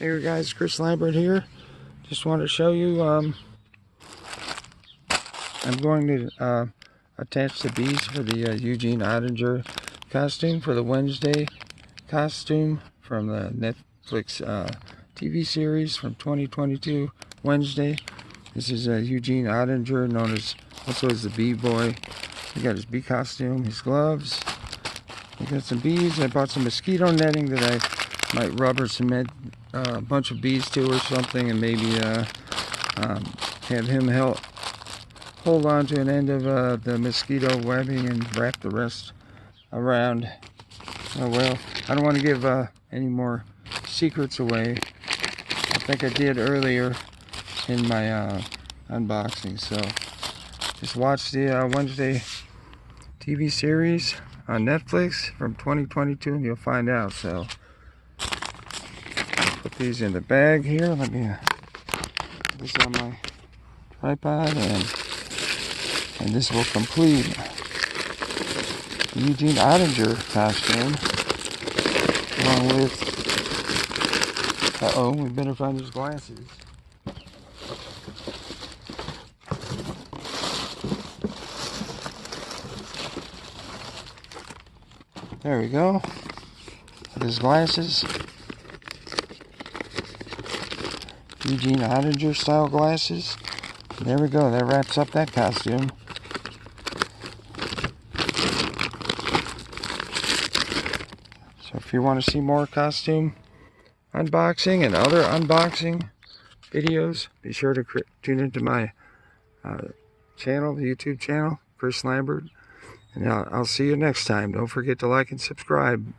Hey guys, Chris Lambert here. Just want to show you, I'm going to attach the bees for the Eugene Ottinger costume for the Wednesday costume from the Netflix TV series from 2022 Wednesday. This is Eugene Ottinger, known as also as the Bee Boy. He got his bee costume, his gloves. He got some bees. I bought some mosquito netting that I might rubber cement a bunch of bees to or something, and maybe have him hold on to an end of the mosquito webbing and wrap the rest around. Oh well, I don't want to give any more secrets away. I think I did earlier in my unboxing, so just watch the Wednesday TV series on Netflix from 2022 and you'll find out. So put these in the bag here. Let me put this on my tripod, and this will complete the Eugene Ottinger costume, along with we better find his glasses. There we go. His glasses. Eugene Ottinger style glasses. There we go. That wraps up that costume. So if you want to see more costume unboxing and other unboxing videos, be sure to tune into my channel, the YouTube channel, Chris Lambert. And I'll see you next time. Don't forget to like and subscribe.